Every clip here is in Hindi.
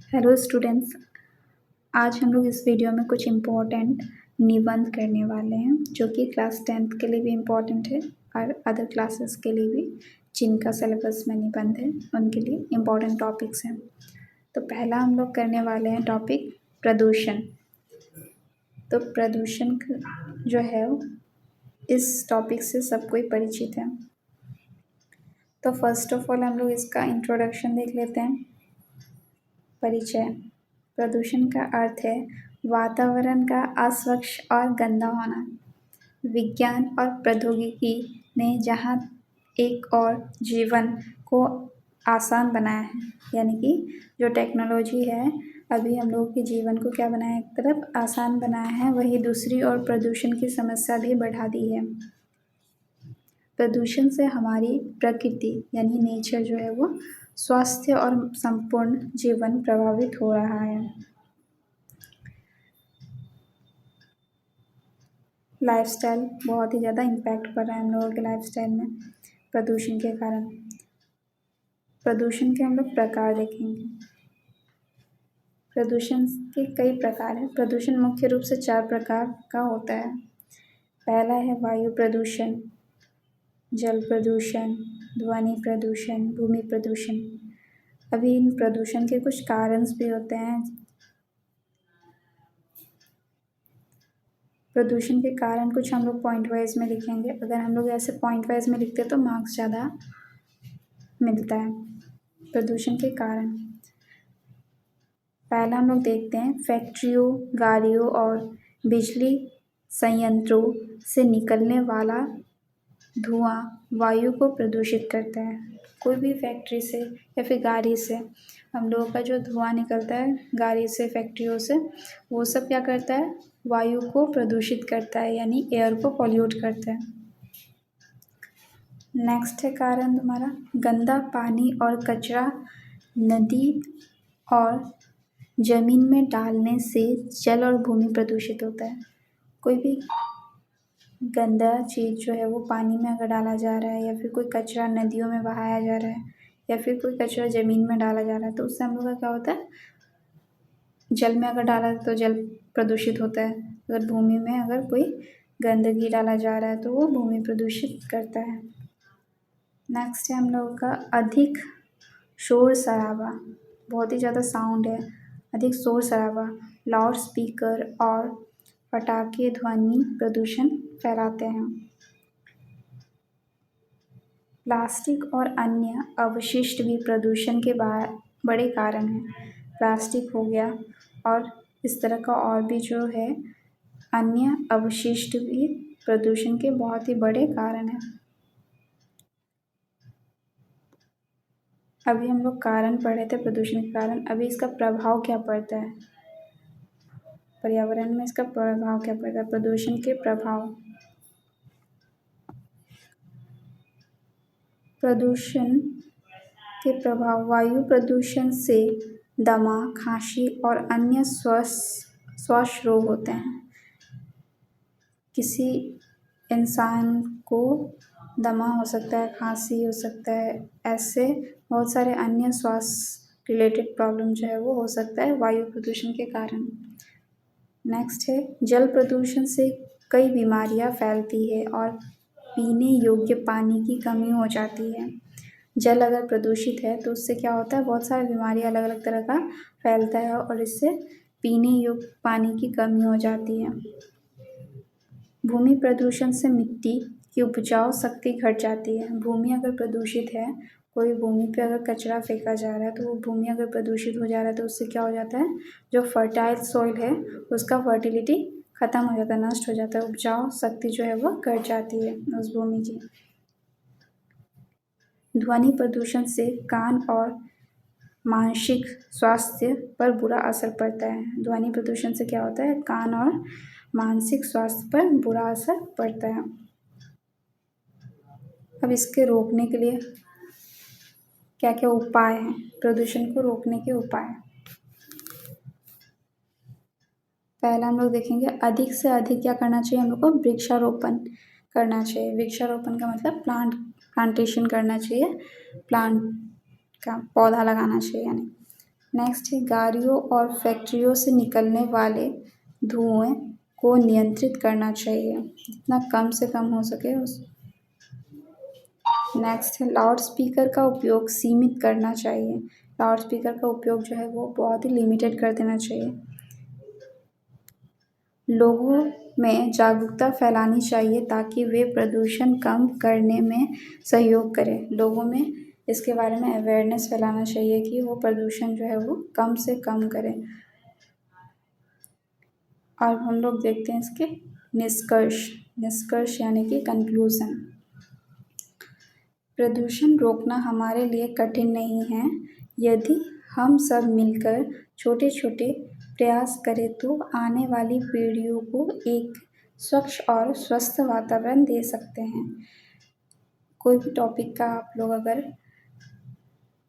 Hello students. आज हम लोग इस वीडियो में कुछ इम्पोर्टेंट निबंध करने वाले हैं जो कि क्लास 10th के लिए भी इम्पोर्टेंट है और अदर क्लासेस के लिए भी जिनका सिलेबस में निबंध है उनके लिए इम्पोर्टेंट टॉपिक्स हैं। तो पहला हम लोग करने वाले हैं टॉपिक प्रदूषण। तो प्रदूषण जो है इस टॉपिक से सब कोई परिचित है। तो फर्स्ट ऑफ ऑल हम लोग इसका इंट्रोडक्शन देख लेते हैं। परिचय। प्रदूषण का अर्थ है वातावरण का अस्वच्छ और गंदा होना। विज्ञान और प्रौद्योगिकी ने जहाँ एक और जीवन को आसान बनाया है, यानी कि जो टेक्नोलॉजी है अभी हम लोगों के जीवन को क्या बनाया, एक तरफ आसान बनाया है, वही दूसरी ओर प्रदूषण की समस्या भी बढ़ा दी है। प्रदूषण से हमारी प्रकृति यानी नेचर जो है वो स्वास्थ्य और संपूर्ण जीवन प्रभावित हो रहा है। लाइफस्टाइल बहुत ही ज़्यादा इम्पैक्ट पड़ रहा है हम लोगों के लाइफस्टाइल में प्रदूषण के कारण। प्रदूषण के हम लोग प्रकार देखेंगे। प्रदूषण के कई प्रकार हैं। प्रदूषण मुख्य रूप से 4 प्रकार का होता है। पहला है वायु प्रदूषण, जल प्रदूषण, ध्वनि प्रदूषण, भूमि प्रदूषण। अभी इन प्रदूषण के कुछ कारण भी होते हैं। प्रदूषण के कारण कुछ हम लोग पॉइंट वाइज में लिखेंगे। अगर हम लोग ऐसे पॉइंट वाइज में लिखते हैं तो मार्क्स ज़्यादा मिलता है। प्रदूषण के कारण पहला हम लोग देखते हैं फैक्ट्रियों, गाड़ियों और बिजली संयंत्रों से निकलने वाला धुआं वायु को प्रदूषित करता है। कोई भी फैक्ट्री से या फिर गाड़ी से हम लोगों का जो धुआं निकलता है गाड़ी से, फैक्ट्रियों से, वो सब क्या करता है, वायु को प्रदूषित करता है, यानी एयर को पॉल्यूट करता है। नेक्स्ट है कारण तुम्हारा गंदा पानी और कचरा नदी और जमीन में डालने से जल और भूमि प्रदूषित होता है। कोई भी गंदा चीज़ जो है वो पानी में अगर डाला जा रहा है या फिर कोई कचरा नदियों में बहाया जा रहा है या फिर कोई कचरा ज़मीन में डाला जा रहा है तो उससे हम लोग का क्या होता है, जल में अगर डाला तो जल प्रदूषित होता है। अगर भूमि में अगर कोई गंदगी डाला जा रहा है तो वो भूमि प्रदूषित करता है। नेक्स्ट है हम लोगों का अधिक शोर शराबा। बहुत ही ज़्यादा साउंड है, अधिक शोर शराबा, लाउड स्पीकर और पटाखे ध्वनि प्रदूषण फैलाते हैं। प्लास्टिक और अन्य अवशिष्ट भी प्रदूषण के बड़े कारण हैं। प्लास्टिक हो गया और इस तरह का और भी जो है अन्य अवशिष्ट भी प्रदूषण के बहुत ही बड़े कारण हैं। अभी हम लोग कारण पढ़े थे प्रदूषण के कारण। अभी इसका प्रभाव क्या पड़ता है पर्यावरण में, इसका प्रभाव क्या पड़ता है, प्रदूषण के प्रभाव। प्रदूषण के प्रभाव वायु प्रदूषण से दमा, खांसी और अन्य श्वास रोग होते हैं। किसी इंसान को दमा हो सकता है, खांसी हो सकता है, ऐसे बहुत सारे अन्य श्वास रिलेटेड प्रॉब्लम जो है वो हो सकता है वायु प्रदूषण के कारण। नेक्स्ट है जल प्रदूषण से कई बीमारियां फैलती है और पीने योग्य पानी की कमी हो जाती है। जल अगर प्रदूषित है तो उससे क्या होता है, बहुत सारी बीमारियां अलग अलग तरह का फैलता है और इससे पीने योग्य पानी की कमी हो जाती है। भूमि प्रदूषण से मिट्टी की उपजाऊ शक्ति घट जाती है। भूमि अगर प्रदूषित है, कोई भूमि पे अगर कचरा फेंका जा रहा है तो वो भूमि अगर प्रदूषित हो जा रहा है तो उससे क्या हो जाता है, जो फर्टाइल सॉइल है उसका फर्टिलिटी ख़त्म हो जाता है, नष्ट हो जाता है, उपजाऊ शक्ति जो है वो घट जाती है उस भूमि की। ध्वनि प्रदूषण से कान और मानसिक स्वास्थ्य पर बुरा असर पड़ता है। ध्वनि प्रदूषण से क्या होता है, कान और मानसिक स्वास्थ्य पर बुरा असर पड़ता है। अब इसके रोकने के लिए क्या क्या उपाय हैं, प्रदूषण को रोकने के उपाय। पहला हम लोग देखेंगे अधिक से अधिक क्या करना चाहिए, हम लोग को वृक्षारोपण करना चाहिए। वृक्षारोपण का मतलब प्लांटेशन करना चाहिए, प्लांट का पौधा लगाना चाहिए यानी। नेक्स्ट है गाड़ियों और फैक्ट्रियों से निकलने वाले धुएं को नियंत्रित करना चाहिए, जितना कम से कम हो सके उस। नेक्स्ट है लाउड स्पीकर का उपयोग सीमित करना चाहिए, लाउड स्पीकर का उपयोग जो है वो बहुत ही लिमिटेड कर देना चाहिए। लोगों में जागरूकता फैलानी चाहिए ताकि वे प्रदूषण कम करने में सहयोग करें, लोगों में इसके बारे में अवेयरनेस फैलाना चाहिए कि वो प्रदूषण जो है वो कम से कम करें। और हम लोग देखते हैं इसके निष्कर्ष यानी कि कंक्लूजन। प्रदूषण रोकना हमारे लिए कठिन नहीं है, यदि हम सब मिलकर छोटे छोटे प्रयास करें तो आने वाली पीढ़ियों को एक स्वच्छ और स्वस्थ वातावरण दे सकते हैं। कोई भी टॉपिक का आप लोग अगर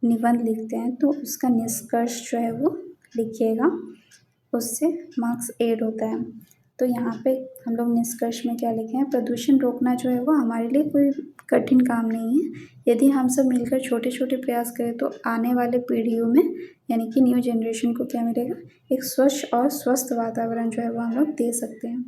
निबंध लिखते हैं तो उसका निष्कर्ष जो है वो लिखिएगा, उससे मार्क्स ऐड होता है। तो यहाँ पे हम लोग निष्कर्ष में क्या लिखे हैं, प्रदूषण रोकना जो है वो हमारे लिए कोई कठिन काम नहीं है, यदि हम सब मिलकर छोटे छोटे प्रयास करें तो आने वाले पीढ़ियों में यानी कि न्यू जनरेशन को क्या मिलेगा, एक स्वच्छ और स्वस्थ वातावरण जो है वो हम लोग दे सकते हैं।